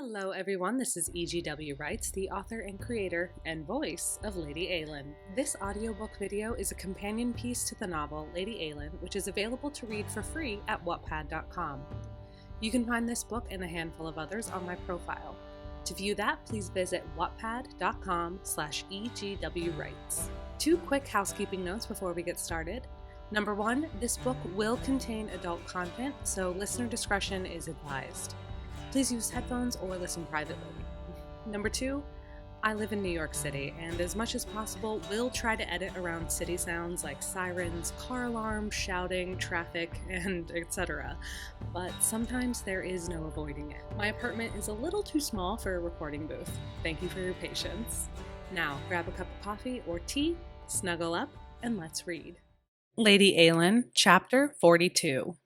Hello everyone, this is EGWwrites, the author and creator and voice of Lady Eilean. This audiobook video is a companion piece to the novel Lady Eilean, which is available to read for free at wattpad.com. You can find this book and a handful of others on my profile. To view that, please visit wattpad.com/EGWwrites. Two quick housekeeping notes before we get started. Number one, this book will contain adult content, so listener discretion is advised. Please use headphones or listen privately. Number two, I live in New York City, and as much as possible, will try to edit around city sounds like sirens, car alarms, shouting, traffic, and etc. But sometimes there is no avoiding it. My apartment is a little too small for a recording booth. Thank you for your patience. Now, grab a cup of coffee or tea, snuggle up, and let's read. Lady Eilean, Chapter 42.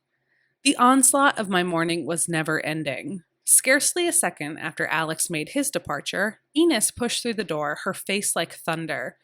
The onslaught of my morning was never ending. Scarcely a second after Alex made his departure, Enos pushed through the door, her face like thunder.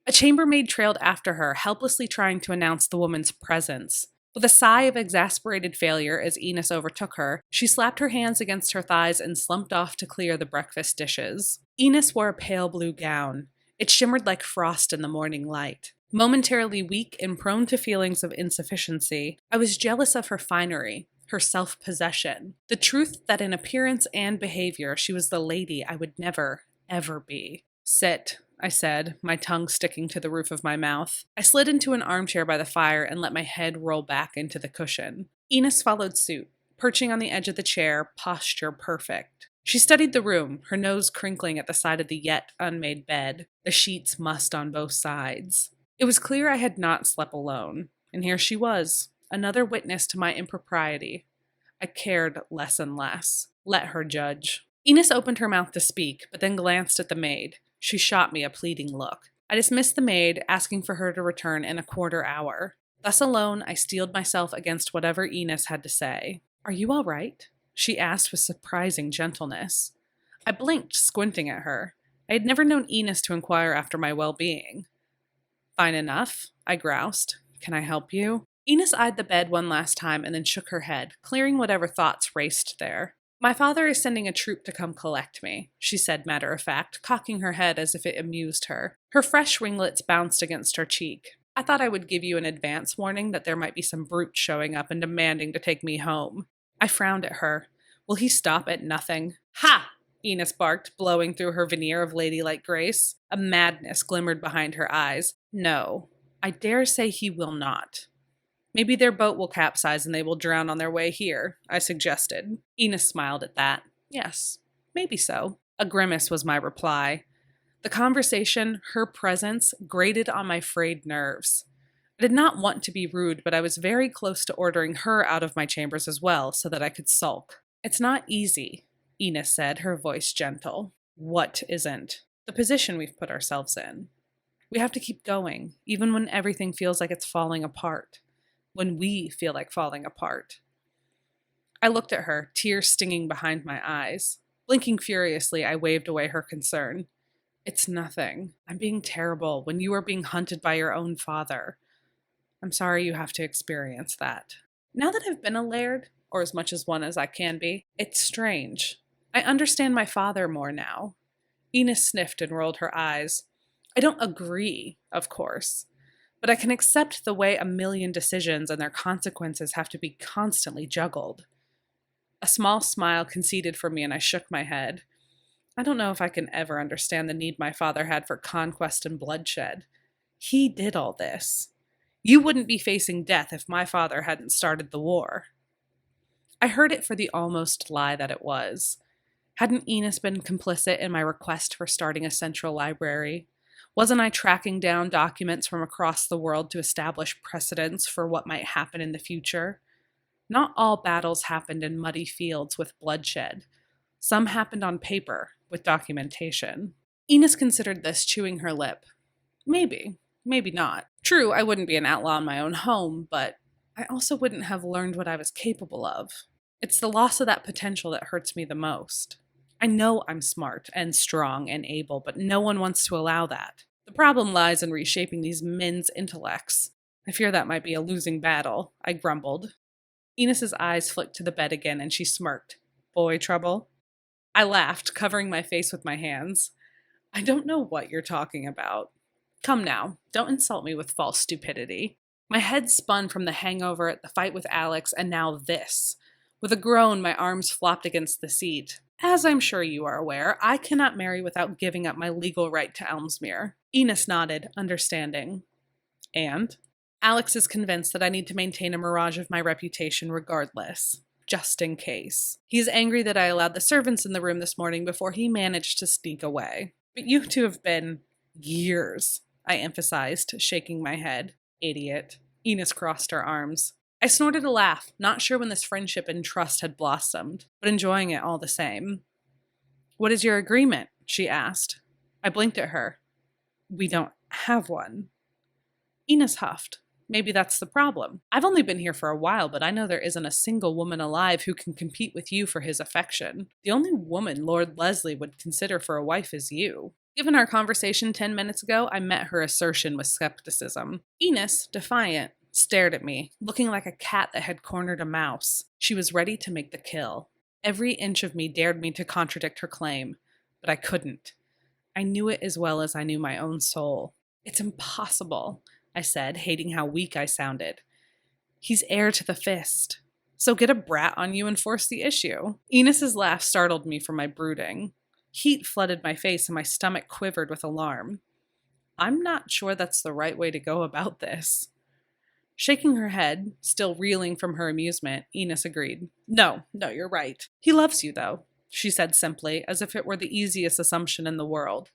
A chambermaid trailed after her, helplessly trying to announce the woman's presence. With a sigh of exasperated failure as Enos overtook her, she slapped her hands against her thighs and slumped off to clear the breakfast dishes. Enos wore a pale blue gown. It shimmered like frost in the morning light. Momentarily weak and prone to feelings of insufficiency, I was jealous of her finery, her self-possession, the truth that in appearance and behavior she was the lady I would never, ever be. "Sit," I said, my tongue sticking to the roof of my mouth. I slid into an armchair by the fire and let my head roll back into the cushion. Enos followed suit, perching on the edge of the chair, posture perfect. She studied the room, her nose crinkling at the side of the yet unmade bed, the sheets mussed on both sides. It was clear I had not slept alone, and here she was, another witness to my impropriety. I cared less and less. Let her judge. Enos opened her mouth to speak, but then glanced at the maid. She shot me a pleading look. I dismissed the maid, asking for her to return in a quarter hour. Thus alone, I steeled myself against whatever Enos had to say. "Are you all right?" she asked with surprising gentleness. I blinked, squinting at her. I had never known Enos to inquire after my well-being. "Fine enough," I groused. "Can I help you?" Enos eyed the bed one last time and then shook her head, clearing whatever thoughts raced there. "My father is sending a troop to come collect me," she said matter of fact, cocking her head as if it amused her. Her fresh ringlets bounced against her cheek. "I thought I would give you an advance warning that there might be some brute showing up and demanding to take me home." I frowned at her. Will he stop at nothing? "Ha!" Enos barked, blowing through her veneer of ladylike grace. A madness glimmered behind her eyes. "No, I dare say he will not." "Maybe their boat will capsize and they will drown on their way here," I suggested. Enos smiled at that. "Yes, maybe so." A grimace was my reply. The conversation, her presence, grated on my frayed nerves. I did not want to be rude, but I was very close to ordering her out of my chambers as well, so that I could sulk. "It's not easy," Enos said, her voice gentle. "What isn't?" "The position we've put ourselves in. We have to keep going, even when everything feels like it's falling apart. When we feel like falling apart." I looked at her, tears stinging behind my eyes. Blinking furiously, I waved away her concern. "It's nothing. I'm being terrible when you are being hunted by your own father. I'm sorry you have to experience that. Now that I've been a laird, or as much as one as I can be, it's strange. I understand my father more now." Enos sniffed and rolled her eyes. "I don't agree, of course, but I can accept the way a million decisions and their consequences have to be constantly juggled." A small smile conceded for me and I shook my head. "I don't know if I can ever understand the need my father had for conquest and bloodshed. He did all this. You wouldn't be facing death if my father hadn't started the war." I heard it for the almost lie that it was. Hadn't Enos been complicit in my request for starting a central library? Wasn't I tracking down documents from across the world to establish precedents for what might happen in the future? Not all battles happened in muddy fields with bloodshed. Some happened on paper, with documentation. Enos considered this, chewing her lip. Maybe, maybe not. True, I wouldn't be an outlaw in my own home, but I also wouldn't have learned what I was capable of. It's the loss of that potential that hurts me the most. I know I'm smart and strong and able, but no one wants to allow that. The problem lies in reshaping these men's intellects. I fear that might be a losing battle, I grumbled. Enos's eyes flicked to the bed again and she smirked. "Boy trouble?" I laughed, covering my face with my hands. I don't know what you're talking about. Come now, don't insult me with false stupidity. My head spun from the hangover, the fight with Alex, and now this. With a groan, my arms flopped against the seat. As I'm sure you are aware, I cannot marry without giving up my legal right to Elmsmere. Enos nodded, understanding. And? Alex is convinced that I need to maintain a mirage of my reputation regardless, just in case. He's angry that I allowed the servants in the room this morning before he managed to sneak away. But you two have been years, I emphasized, shaking my head. Idiot. Enos crossed her arms. I snorted a laugh, not sure when this friendship and trust had blossomed, but enjoying it all the same. What is your agreement? She asked. I blinked at her. We don't have one. Enos huffed. Maybe that's the problem. I've only been here for a while, but I know there isn't a single woman alive who can compete with you for his affection. The only woman Lord Leslie would consider for a wife is you. Given our conversation 10 minutes ago, I met her assertion with skepticism. Enos, defiant, stared at me, looking like a cat that had cornered a mouse. She was ready to make the kill. Every inch of me dared me to contradict her claim, but I couldn't. I knew it as well as I knew my own soul. It's impossible, I said, hating how weak I sounded. He's heir to the fist. So get a brat on you and force the issue. Enos's laugh startled me from my brooding. Heat flooded my face and my stomach quivered with alarm. I'm not sure that's the right way to go about this. Shaking her head, still reeling from her amusement, Enos agreed. No, you're right. He loves you, though, she said simply, as if it were the easiest assumption in the world.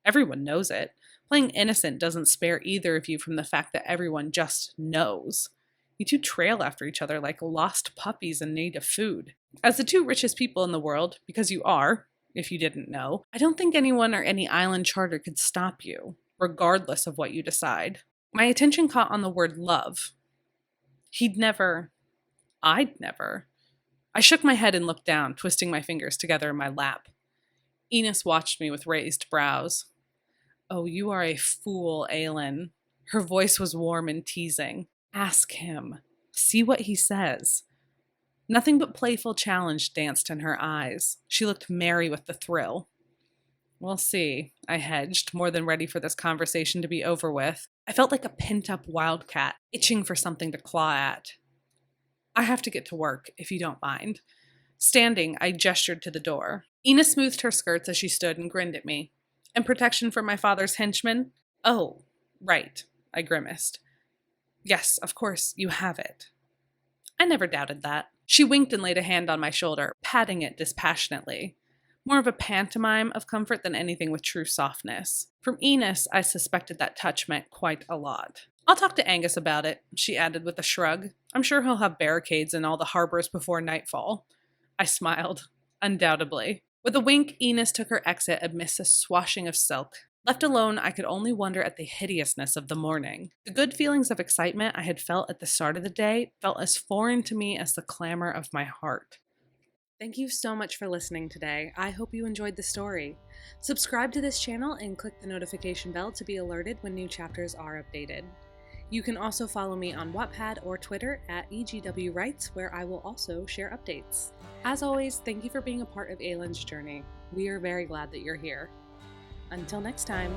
Everyone knows it. Playing innocent doesn't spare either of you from the fact that everyone just knows. You two trail after each other like lost puppies in need of food. As the two richest people in the world, because you are, if you didn't know, I don't think anyone or any island charter could stop you, regardless of what you decide. My attention caught on the word love. I'd never. I shook my head and looked down, twisting my fingers together in my lap. Enos watched me with raised brows. Oh, you are a fool, Eilean. Her voice was warm and teasing. Ask him. See what he says. Nothing but playful challenge danced in her eyes. She looked merry with the thrill. We'll see, I hedged, more than ready for this conversation to be over with. I felt like a pent-up wildcat, itching for something to claw at. I have to get to work, if you don't mind. Standing, I gestured to the door. Enos smoothed her skirts as she stood and grinned at me. And protection from my father's henchmen? Oh, right, I grimaced. Yes, of course, you have it. I never doubted that. She winked and laid a hand on my shoulder, patting it dispassionately. More of a pantomime of comfort than anything with true softness. From Enos, I suspected that touch meant quite a lot. I'll talk to Angus about it, she added with a shrug. I'm sure he'll have barricades in all the harbors before nightfall. I smiled. Undoubtedly. With a wink, Enos took her exit amidst a swashing of silk. Left alone, I could only wonder at the hideousness of the morning. The good feelings of excitement I had felt at the start of the day felt as foreign to me as the clamor of my heart. Thank you so much for listening today. I hope you enjoyed the story. Subscribe to this channel and click the notification bell to be alerted when new chapters are updated. You can also follow me on Wattpad or Twitter at EGWwrites, where I will also share updates. As always, thank you for being a part of Eilean's journey. We are very glad that you're here. Until next time.